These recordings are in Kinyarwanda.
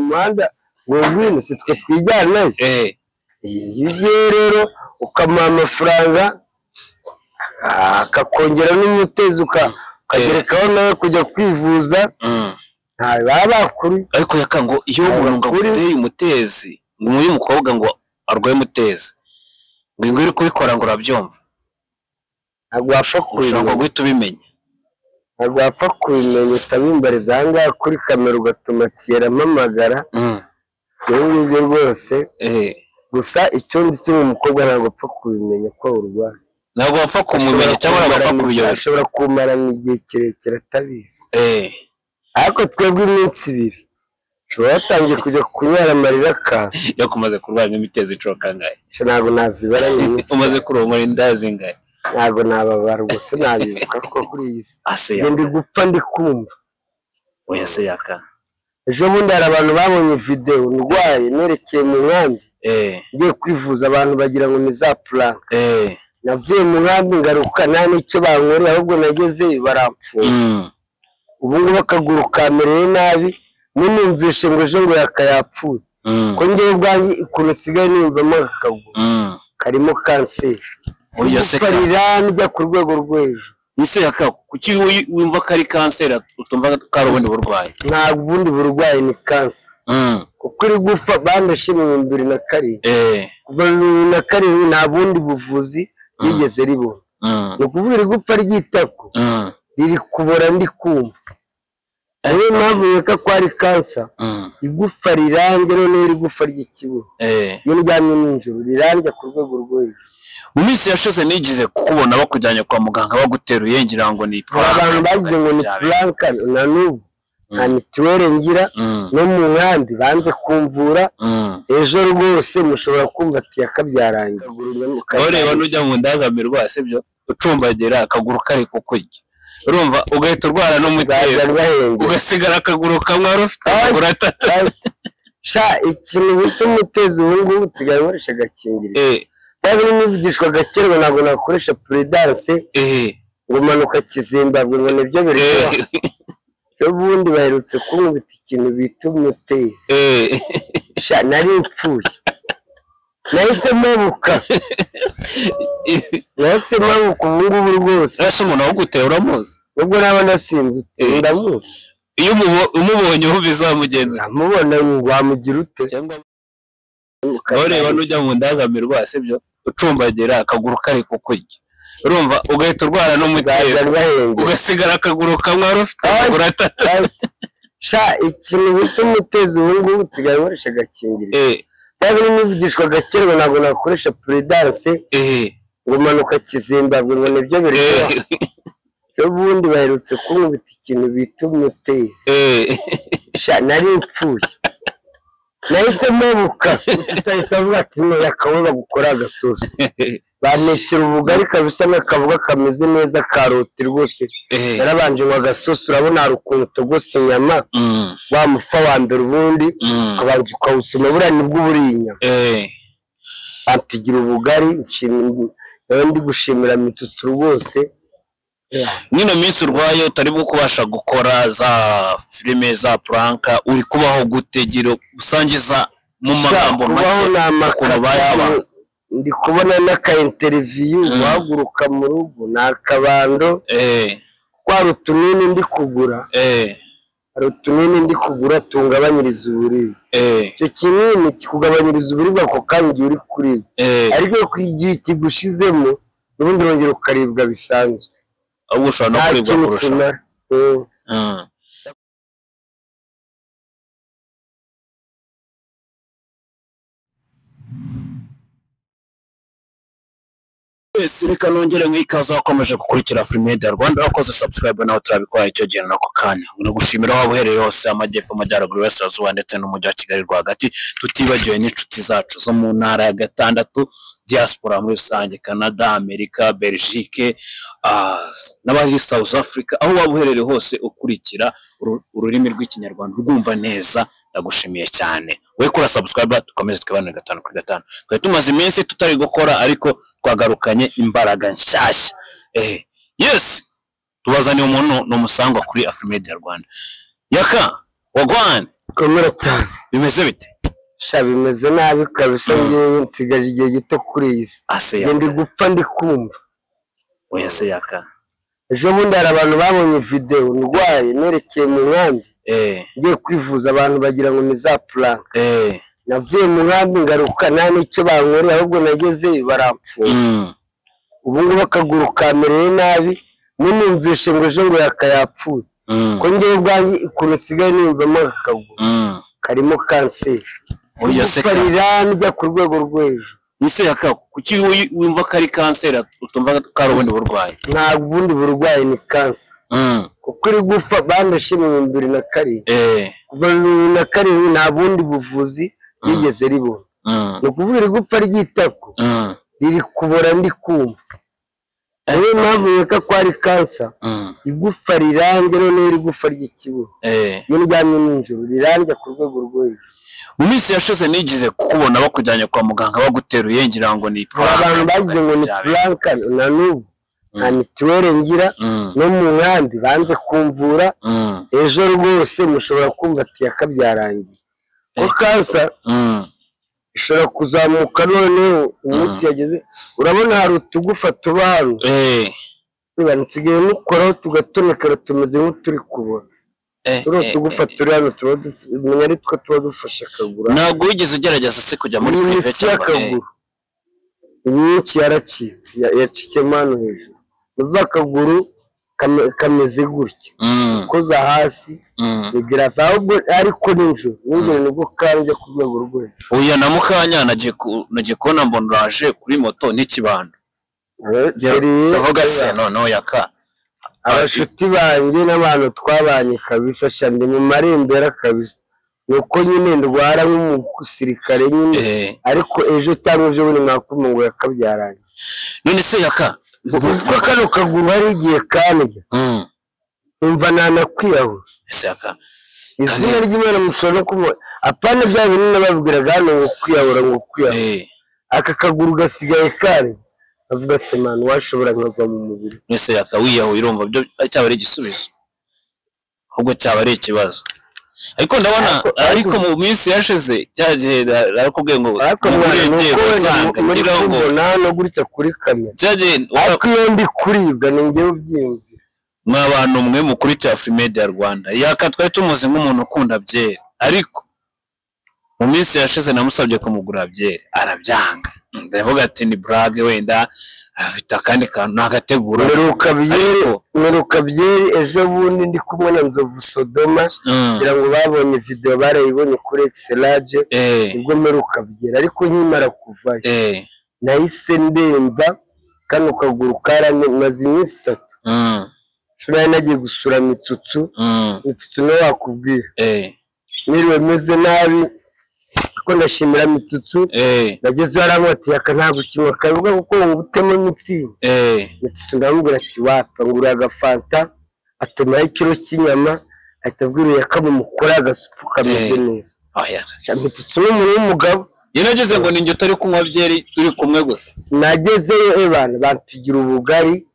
umuhanda ngo ngwino si twe twijyana iyo rero ukamuha amafaranga akakongera n'umutezi ukagerekaho nawe kujya kwivuza ntawe baba bakuru ariko yakango iyo umuntu ngo aguteye umutezi ngo uyu mukobwa ngo arwaye umutezi ngo iri kubikora ngo urabyumva ntabwo wapfa ushaka guhita ubimenya ntabwo wapfa kubimenya utabimbariza ahangaha kuri kamera ugatuma Thierry amamagara ngibyo rwose gusa icyo nzi cy'uwo mukobwa ntabwo apfa kubimenya ko urwaye ntabwo wapfa kumumenya cyangwa ntabwo wapfa kubiyobora ashobora kumarana igihe kirekire atabizi ariko twebwe iminsi ibiri ushobora watangiye kujya kunywera amarira akaza iyo kumaze kurwara nk'imitezi inshuro kangahe ntabwo nazibara nyinshi umaze kurongora inda zingahe ntabwo nababara gusa nabibuka ko kuri iyi si ndi gupfa ndi kumva oya se yaka ejo bundi hari abantu babonye video ndwaye nerekeye mu nkambi ngiye kwivuza abantu bagira ngo ni za plank navuye mu nkambi ngaruka nta n'icyo bankorera ahubwo nageze barampfuye ubu ngubu akaguru kamereye nabi numvise ngo ejo ngo yakayapfuye ko ngewe ubwanjye ukuntu nsigaye nimvamo akaguru karimo kanseri oya se njya ku rwego rwo hejuru ese yaka kuki wumva ko ari kanseri utumva ko ari ubundi burwayi ntabwo ubundi burwayi ni kansa kuko iri gupfa bandashe mu 2007 kuva 2007 nta bundi buvuzi yigeze ribona ni ukuvuga iri gupfa ry'itako riri kubora ndi kumva niyo mpamvu yeka ko ari kansa igufa rirange none iri gufa ry'ikibuno iyo ndyamye nijoro rirange ku rwego rwo hejuru mu minsi yashize nigize kukubona bakujyanye kwa muganga baguteruye ngira ngo ni plank abantu bagize ngo ni plank na n'ubu nta mituweli ngira no mu nkambi banze kumvura ejo rwose mushobora kumva ati yakabyarangiye ureba n'ujya mu ndazamirwa sibyo ucumbagira akaguru kari kukurya urumva ugahita urwara n'umutezi ugasigara akaguru kamwe wari ufite amaguru atatu sha ikintu bita umutezi ubu ngubu nsigaye nkoresha agakingirizo cyangwa n'imivugishwa gakerwa ntabwo nakoresha prudence ngo manuka Kizimbabwe ngo nibyo bireba ubundi baherutse kunkubita ikintu bita umutezi sha nari mpfuye nahise mabuka ubu ngubu rwose ese umuntu waguteye uramuzi nubwo naba nasinze ndamuzi iyo umubonye uhu bizamugenza mubona wamugira ute ureba n'ujya mu ndazamirwa sibyo ucumbagira akaguru kari kukurya urumva ugahita urwara n'umutezi ugasigara akaguru kamwe wari ufite amaguru atatu sha ikintu bita umutezi ubu ngubu nsigaye nkoresha agakingirizo cyangwa n'imivugishwa gakerwa ntabwo nakoresha prudence ngo manuka Kizimbabwe ngo nibyo bireba ubundi baherutse kunkubita ikintu bita umutezi sha nari mpfuye nahise mabuka utahise avuga ati yakawe bagukora agasosi banekera ubugari kabisa n'akavuga kameze neza karoti rwose yarabanje ngo agasosi urabona hari ukuntu togose inyama wamufa wa mbere ubundi ukabanje ukawusoma buriya nibwo uburiye inyama ampigira ubugari ndi gushimira mitutu rwose mwino minsi urwaye utari bwo kubasha gukora za filime za planka uri kubaho gutegera usangiza mu magambo make ukuntu bayaba ndi kubona n'aka interview wahaguruka mu rugo nakabando kwa rutunini ndi kugura rutunini ndi kugura tungabanyiriza uburibwe icyo kinini kikugabanyiriza uburibwe ako kandi uri kuribwa ariko kwigiye kigushizemo ubundi rongera ukaribwa bisanzwe ahubwo ushobora no kuribwa kurusha reka nongere nk'ikaze wakomeje gukurikira Freemedia Rwanda wakoze subscribe nawe turabikora icyo gihe nako kanya gushimira waba uhereye hose amajyepfo amajyaruguru y'Iburasirazuba ndetse n'umujyi wa Kigali rwagati tutibagiwe n'inshuti zacu zo mu ntara ya gatandatu diaspora muri rusange Canada Amerika Belgique n'abari South Africa aho waba uherereye hose ukurikira ururimi rw'ikinyarwanda urwumva neza ndagushimiye cyane we kora subscribe dukomeze twibane 5 kuri 5 twa tumaze iminsi tutari gukora ariko twagarukanye imbaraga nshyashya yes tubazaniye umuntu no musangwa kuri Freemedia Rwanda yaka wagwan komera cyane bimeze bite sha bimeze nabi kabisa ngewe nsigaje igihe gito kuri iyi si ndi gupfa ndi kumva oya se yaka ejo bundi hari abantu babonye video ndwaye nerekeye mu nkambi ngiye kwivuza abantu bagira ngo ni za prank navuye mu nkambi ngaruka nta n'icyo bankorera ahubwo nageze barampfunga ubu ngubu akaguru kamereye nabi numvishe ngo ejo ngo yakayapfuye ko ngewe ubwanjye ukuntu nsigaye niyumvamo akaguru karimo kanseri oya se njya ku rwego rwo hejuru ese yaka kuki wumva ko ari kanseri utumva ko ari ubundi burwayi nta bundi burwayi ni kansa kuko iri gufa bandashe mu 2007 kuva 2007 nta bundi buvuzi yigeze ribona ni ukuvuga iri gufa ry'itako riri kubora ndi kumva niyo mpamvu yeka ko ari kansa igufa rirange noneho iri gufa ry'ikibuno iyo ndyamye nijoro rirange ku rwego rwo hejuru mu minsi yashize nigize kukubona bakujyanye kwa muganga baguteruye ngira ngo ni abantu bagize ngo ni prank na n'ubu nta mituweli ngira no mu nkambi banze kumvura ejo rwose mushobora kumva ati yakabyarangiye ko kansa ishobora kuzamuka noneho umunsi yageze urabona hari utugufa tuba hano nsigaye nukoraho tugatonekera tumeze nk'uturi kubona tugufa turi hano tuba ari two tuba dufashe akaguru ntabwo wigeze ugerageza se kujya muri prive cyangwa iminsi yaracitse yacikemo hano hejuru uva akaguru kameze gutya koza hasi bigira ahubwo ariko nijoro nibwo kanje ku rwego rwo hejuru oya na mukanya nagiye kubona mbona uraje kuri moto n'ikibando avuga se noneho yaka abashuti banjye n'abantu twabanye kabisa shandi mu marembera kabisa nuko nyine ndwara nk'umusirikare nyine ariko ejo cyangwa ejo bundi mwakumva ngo yakabyaranye none se yaka kuko kano kaguru hari igihe kanjye umva nanakwiyahura ese yaka izina ry'Imana mushobora kumva apana bya bintu nababwiraga hano ngo kwiyahura aka kaguru gasigaye kanjye avuga se man washobora nkava mu mubiri ese yaka wiyahuye urumva byo cyaba ari igisubizo ahubwo cyaba ari ikibazo ariko ndabona ariko mu minsi yashize cyagihe arakubwiye ngo ngira ngo no gutya kuri kamera cyagihe ariko iyo ndi kuribwa ni ngewe ubyiyumvira mw'abantu mwe mukurikira Afrimedia Rwanda yaka twari tumuzi nk'umuntu ukunda byeri ariko mu minsi yashize namusabye kumugura byeri arabyanga ndavuga ati ni brage wenda afite akandi kantu nagategura meruka byeri ejo bundi ndi kumwe na Nzovu Sodoma kugira ngo babonye video barayibonye kuri Excelage ubwo meruka byeri ariko nyimara kuva nahise ndemba kano kaguru karanye maze iminsi 3 shura nagiye gusura mitsutsu no wakubwira niriwe meze nabi ko ndashimira mitsutsu nageze haramwati yaka nta gukimwa kavuga kuko ubutemo imitsi mitsutsu ndamubwira ati wapa ngura agafanta atuma ikiro cy'inyama atabwiriye yakamu mukora agasupu kameze neza mitsutsu n'umuntu w'umugabo yenageze ngo ninjye utari kunywa byeri turi kumwe gusa nagezeyo bana bampigira ubugari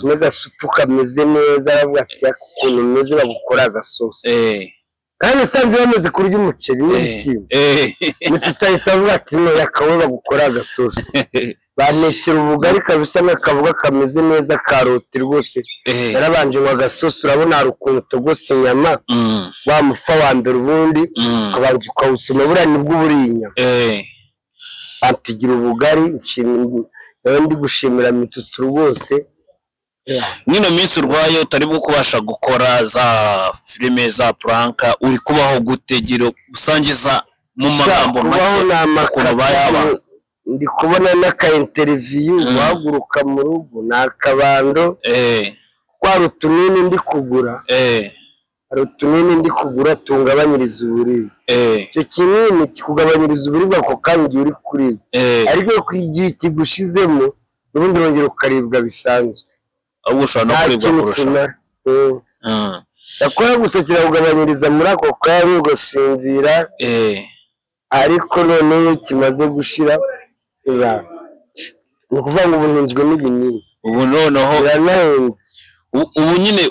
n'agasupu kameze neza aravuga ati ukuntu meze bagukora agasosi kandi sanze bameze kurya umuceri n'ibishyimbo mututahita avuga ati no yakawe bagukora agasosi banekera ubugari kabisa n'akavuga kameze neza karoti rwose yarabanje ngo agasosi urabona hari ukuntu togose inyama wa mufa wa mbere ubundi ukabanza ukawusoma buriya nibwo uburiye inyama bampigira ubugari ndi gushimira mitsutsu rwose mwino minsi urwaye utari bwo kubasha gukora za filime za pranka uri kubaho gutegera usangiza mu magambo make ndi kubona n'aka interview waguruka mu rugo nakabando kwa rutunini ndi kugura rutunini ndi kugura tungabanyiriza uburibwe cyo kinini kikugabanyiriza uburibwe ako kandi uri kuri ariko kwigiye kigushizemo ubundi rongera ukaribwa bisanzwe ahubwo ushobora no kuribwa kurusha yakora gusa kiragabanyiriza muri ako kanya ugasinzira ariko noneho kimaze gushira ni ukuvuga ngo ubuntunzwe n'ibinini ubu noneho biranahenze ubu nyine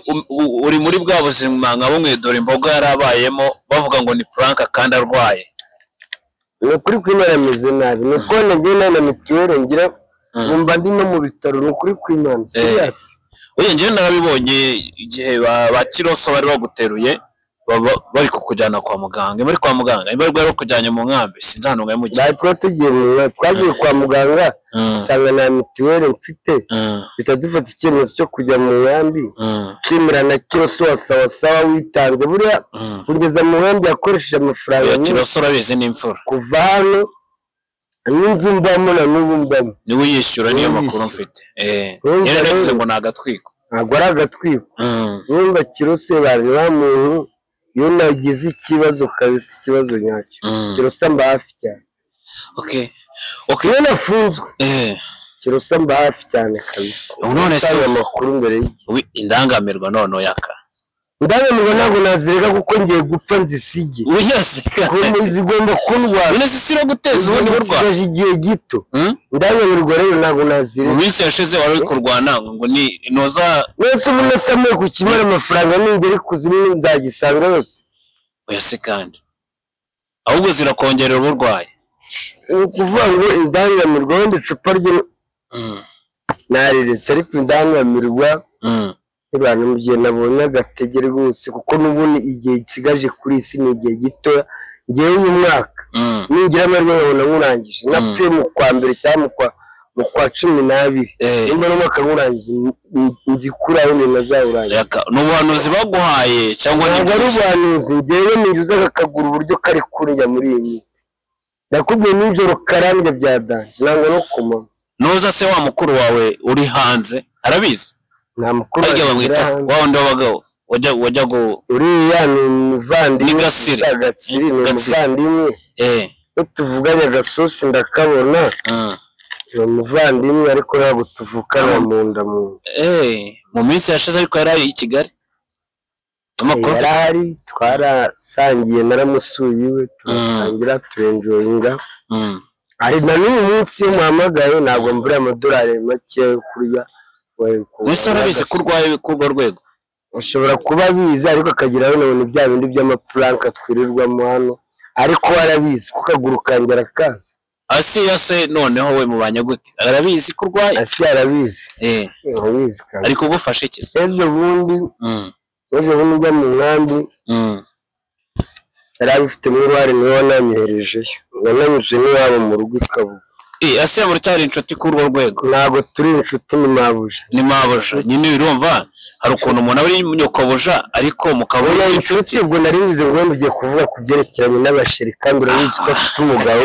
uri muri bwa buzima nka bumwe dore imboga yarabayemo bavuga ngo ni prank kandi arwaye ni ukuri kw'Imana ameze nabi ni uko nagiye na mituweli ngira ngumva ndi no mu bitaro ni ukuri kw'Imana serious oye njye narabibonye igihe ba Kiroso bari baguteruye bari kukujyana kwa muganga bari kwa muganga bari kujyanye mu nkambi sinzi hano ngaye mu gihe twagiye kwa muganga usanga na mituweli mfite bitadufata icyemezo cyo kujya mu nkambi kimira na Kiroso wasawa witanze buriya kugeza mu nkambi yakoresheje amafaranga ya Kiroso urabizi n'imfura kuva hano n'inzu mbamo na n'ubu mbamo niwe uyishyura niyo makuru mfite yaravuze ngo nagatwiko ntabwo ari agatwiko numva Kiroso bari bamuntu iyo nagize ikibazo kabisa ikibazo nyacyo Kiroso mba hafi cyane okay iyo nafunzwe Kiroso mba hafi cyane kabisa none se amakuru mbere y'iki indangamirwa none yaka indangamirwa ntabwo nazireka kuko ngiye gupfa nzisige uyasika zigomba kundwara none se siro guteza ubundi burwa igihe gito indangamirwa rero ntabwo nazireka mu minsi yashize wari kurwana ngo ni noza wese ubu nasamuye ku kimara amafaranga ningeri kuzimwe ndagisanga yose uyase kandi ahubwo zirakongerera uburwayi ni ukuvuga ngo indangamirwa wenda icupa rye nariretse ariko indangamirwa abantu mu gihe nabonye agategere rwose kuko n'ubundi igihe nsigaje kuri isi ni igihe gito ngewe uyu mwaka ningira amahirwe nkabona nkurangije napfuye mu kwa mbere cyangwa mu kwa 12 nimba n'umwaka nkurangije nzikura wenda nazawurangiza n'ubuhanuzi baguhaye cyangwa ntabwo ari ubuhanuzi ngewe ninjuza akagura uburyo kari kurya muri iyi minsi nakubwiye nijoro karambye bya danje ntabwo no kumama noza se wa mukuru wawe uri hanze arabizi nta mukuru wa wundi w'abagabo wajya go uriya ni umuvandimwe Gatsiri ni umuvandimwe iyo tuvuganye agasosi ndakabona ni umuvandimwe ariko ntabwo tuvukana mu nda mu minsi yashize ariko yari i Kigali yarahari twarasangiye naramusuye iwe turasangira turenjoyinga ari na n'uyu munsi iyo muhamagaye ntabwo mbura amadolari make yo kurya wese arabizi ko urwaye kurwo rwego ushobora kuba bizi ariko akagira none bya bindi by'amaplanka twirirwamo hano ariko warabizi ko kaguru kanjye arakaza Asiya se noneho we mubanye gute arabizi ko urwaye Asiya arabizi arabizi kandi ariko gufasha iki ejo bundi njya mu nkambi yarabifite mu ruhare niwe wananyoherejeyo nananyuze n'iwabo mu rugo ikabuga Asiya muri cyari inshuti kuri urwo rwego ntabwo turi inshuti ni mabuja nyine urumva hari ukuntu umuntu aba ari nyokobuja ariko mukabona inshuti ubwo nari bize ngo ugiye kuvuga ku byerekeranye n'abasheri kandi urabizi ko afite umugabo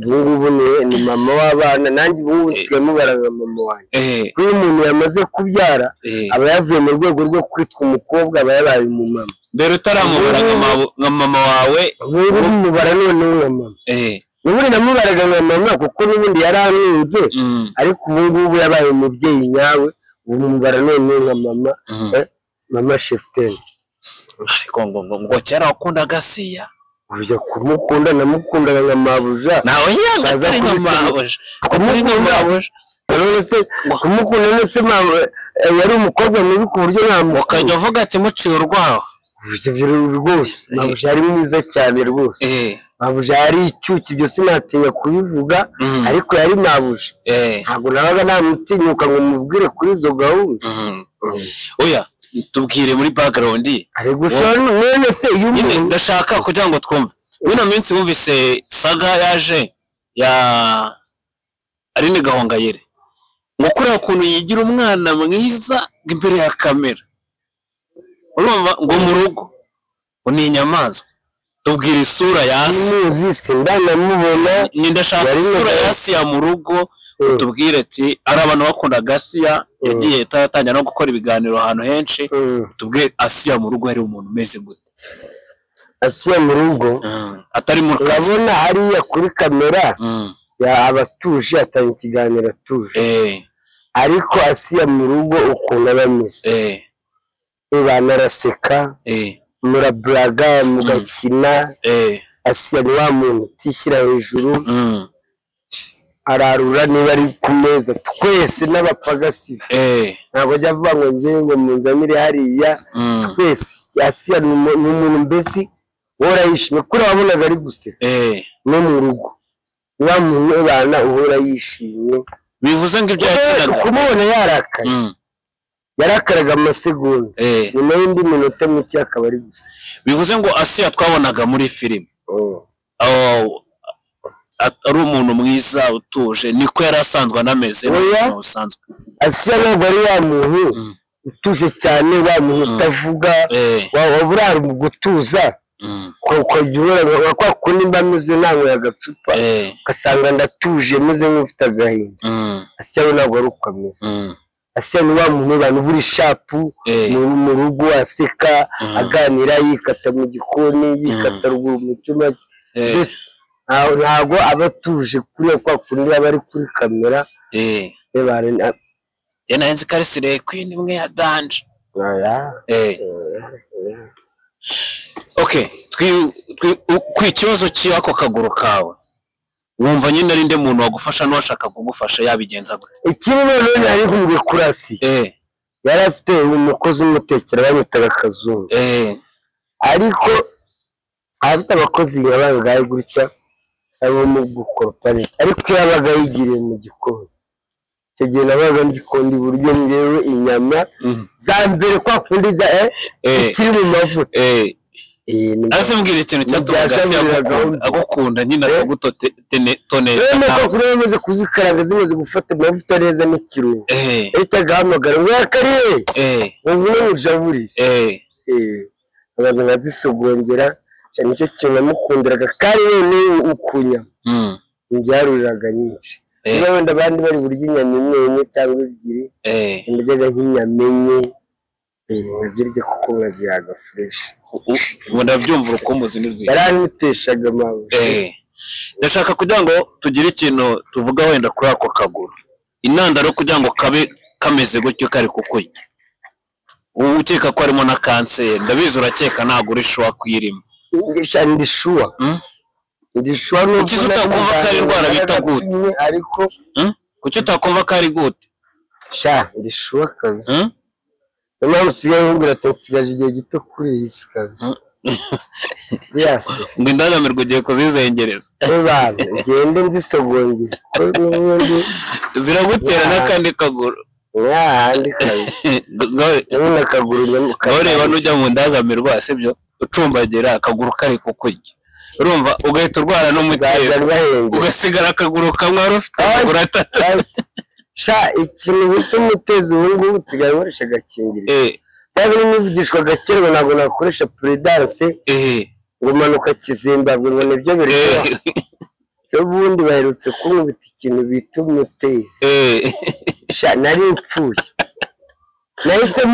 ngubu ni mama w'abana nanjye ubu nsigaye mubaraga mama wanjye kuko iyo umuntu yamaze kubyara aba yavuye mu rwego rwo kwitwa umukobwa aba yabaye umumama mbere utaramubara nka mama wawe ubu umubara noneho nka mama ubundi namubaraga nka mama kuko n'ubundi yaranunze ariko ubu ngubu yabaye umubyeyi nyawe ubu mubara noneho nka mama Sheften ariko ngo kera wakundaga Asiya ujya kumukunda namukundaga nka mabuja nawe yanga ari nka mabuja none se kumukunda nese yari umukobwa mubi ku buryo ukajya uvuga ati muciye urwaho rwose mabuja ari mwiza cyane rwose mabuja yari icyuki ibyo sinatinya kubivuga ariko yari mabuja ntabwo nabaga namutinyuka ngo mubwire kuri izo gahunda oya tubwire muri background ari gusa none se nyine ndashaka kugira ngo twumve wino minsi wumvise saga yaje ya Aline Gahongayire ngo kureba ukuntu yigira umwana mwiza imbere ya kamera urumva ngo mu rugo ni inyamaswa tubwira isura yasi sindanamubona ndashaka isura yasi ya mu rugo tubwire ati ari abantu bakundaga Asiya yagiye tatangira no gukora ibiganiro ahantu henshi tubwire Asiya mu rugo yari umuntu umeze gute Asiya mu rugo atari mu kazi urabona hariya kuri kamera abatuje atanga ikiganiro atuje ariko Asiya mu rugo ukuntu abameze banaraseka muraburaga mugakina Asiya ni wa muntu utishyira hejuru ararura niba ari ku meza twese n'abapagasi ntabwo ajya avuga ngo njye ngo munzanire hariya twese Asiya ni umuntu mbese uhora yishimye kuri wabonaga ari guseka no mu rugo wa muntu bana uhora yishimye bivuze ngo ibyo yakinaga kumubona yarakaraga amasegonda nyuma y'indi minota mike akaba ari gusa bivuze ngo Asiya twabonaga muri filime ari umuntu mwiza utuje niko yari asanzwe anameze usanzwe Asiya ntabwo ari wa muntu utuje cyane wa muntu utavuga wabura mu gutuza kuko jyura kwa kundi mbameze nawe agacupa kasanga ndatuje muze nk'ufite agahinda Asiya ntabwo ari ukameze Asiya ni wa muntu abantu buri shapu mu rugo aseka aganira yikata mu gikoni yikata ruguru mu cyuma ntabwo abatuje kuri kwa kundi aba ari kuri kamera yana nzi karisire queen imwe ya danje okay ku ikibazo cy'ako kaguru kawe wumva nyine ari nde muntu wagufasha n'uwashaka kugufasha yabigenza gute ikindi none ari kumwe kurasi yari afite umukozi umutekera bamutaga Kazungu ariko afite abakozi yabangaye gutya abo mu gukorporate ariko yabaga yigiriye mu gikoni icyo gihe nabaga nzikondi buryo ngewe inyama za mbere kwa kundi za ikiri mu mavuta asimbwira ikintu cyatuma agukunda nyine akagutonera nako kuri bamaze kuzikaranga zimaze gufata amavuta neza n'ikirungo ahitagamagara ngo yakariye ngo n'ujaburi abantu bazisogongera cyane nicyo kintu namukundiraga kandi none ukunya ndyaruriraga nyinshi niba wenda abandi bari burya inyama imwe cyangwa ebyiri ndajyaga nk'inyama enye nkazirya kuko nkaziraga fresh ubu ndabyumva urukumbuzi n'urwego yaraniteshaga amabuye ndashaka kugira ngo tugire ikintu tuvuga wenda kuri ako kaguru intandaro kugira ngo kabe kameze gutyo kari kukurya ubu ukeka ko harimo na kanseri ndabizi urakeka ntabwo uri shuwa kuyirimo ndi shuwa kuki utakumva ko ari indwara bita gute ariko kuki utakumva ko ari gute ndi shuwa kabisa niyo usigaye nkubwira ati nsigaje igihe gito kuri iyi si kabisa ngo indangamirwa ugiye kuzizengereza ngende nzisogongera ziragutera n'akandi kaguru ahandi kabisa urabona akaguru ureba n'ujya mu ndangamirwa sibyo ucumbagira akaguru kari kukurya urumva ugahita urwara n'umutezi ugasigara akaguru kamwe wari ufite amaguru atatu ikintu bita umutezi ubu ngubu nsigaye nkoresha agakingirizo yaba n'imivugishwa gakenerwa ntabwo nakoresha puridanse ngo umanuka kizimbabwe ngo nibyo bireba ubundi baherutse kunkubita ikintu bita umutezi nari mpfuye nahise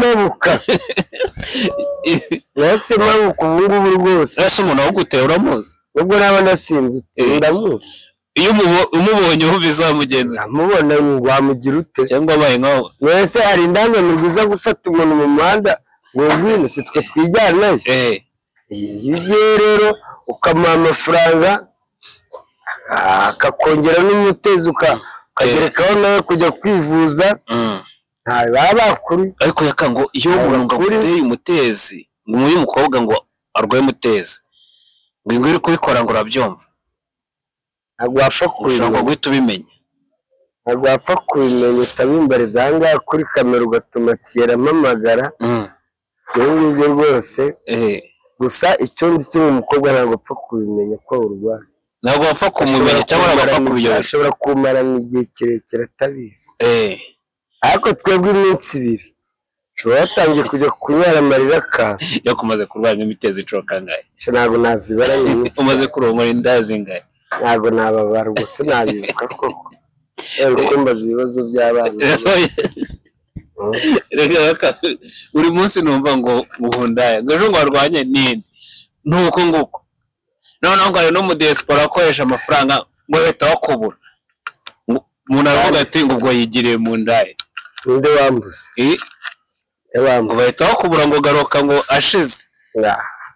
mabuka ubu ngubu rwose ese umuntu waguteye uramuzi ubwo naba nasinze ndamuzi iyo umubonye ubu bizamugenza amubona wamugira ute cyangwa abaye nkawe wese hari indangamirwa iza gufata umuntu mu muhanda ngo ngwino si twe twijyanayo iyo ugiye rero ukamuha amafaranga akakongera n'umutezi ukagerekaho nawe kujya kwivuza ntawe baba bakuriye ariko yakango iyo umuntu ngo aguteye umutezi ngo umuhe umukobwa ngo arwaye umutezi ngo uri kubikora ngo urabyumva ntabwo wapfa ushobora guhita ubimenya ntabwo wapfa kubimenya utabimbariza aha ngaha kuri kamera ugatuma kera mpamagara ibyo ngibyo rwose gusa icyo nzi cy'uwo mukobwa ntabwo apfa kubimenya ko urwaye ntabwo wapfa kumumenya cyangwa ntabwo apfa kubiyobora ashobora kumarana igihe kirekire atabizi ariko twebwe iminsi ibiri ushobora watangiye kujya kunywera amarira akaza yakumaze kurwara imitezi inshuro kangahe ntabwo nazibara umaze kurongora inda zingahe ntabwo nababara gusa nabibuka koko ukumbaza ibibazo by'abana buri munsi numva ngo muhundaya ngo ejo ngo warwanye nini nuko nguko noneho ngo hari n'umudiyasipora akoresha amafaranga ngo leta wakubura umuntu aravuga ati ngo ubwo yigiriye mu ndaye ninde wambuze ngo bahita bakubura ngo garuka ngo ashize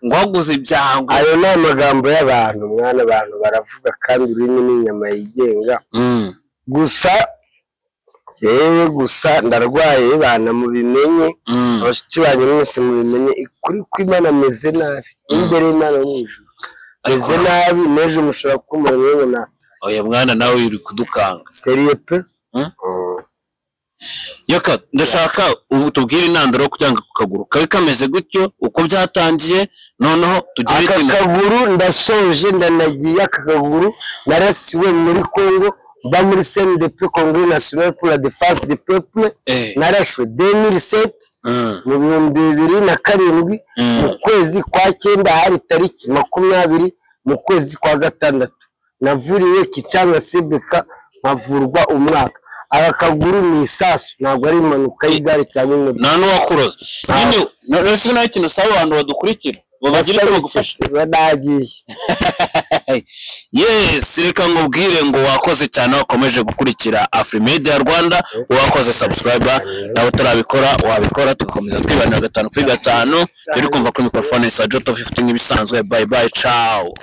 ngo waguze ibyango ayo ni amagambo y'abantu mwana abantu baravuga kandi ururimi n'inyama yigenga gusa yewe gusa ndarwaye bana mu bimenye abashiki banjye mwese mu bimenye kuri kw'Imana ameze nabi imbere y'Imana n'ijuru ameze nabi neje mushobora kumura yewe na oya mwana nawe uri kudukanga seriye pe yaka ndashaka ubu tubwire intandaro kugira ngo kaguru kabe kameze gutyo uko byatangiye noneho tugire aka kaguru ndasoje ndanagiye aka kaguru narasiwe muri Congo ba muri CNDP Congrès National pour la Défense du Peuple narashwe 2007 mu 2007 mu kwezi kwa 9 hari tariki 20 mu kwezi kwa 6 navuriwe Kicanga Sebeka nkavurwa umwaka aka kaguru ni isasu ntabwo ari impanuka y'igare cyangwa imodoka nta n'uwakuroze nyine nasi nayo kintu saba abantu badukurikira babagira icyo bagufasha badagiye yes reka ngubwire ngo wakoze cyane wakomeje gukurikira Afrimedia Rwanda wakoze subscriber nawe utarabikora wabikora tugakomeza twibanira 5 kuri 5 uri kumva ko microphone isa Joto 15 nk'ibisanzwe bye bye ciao.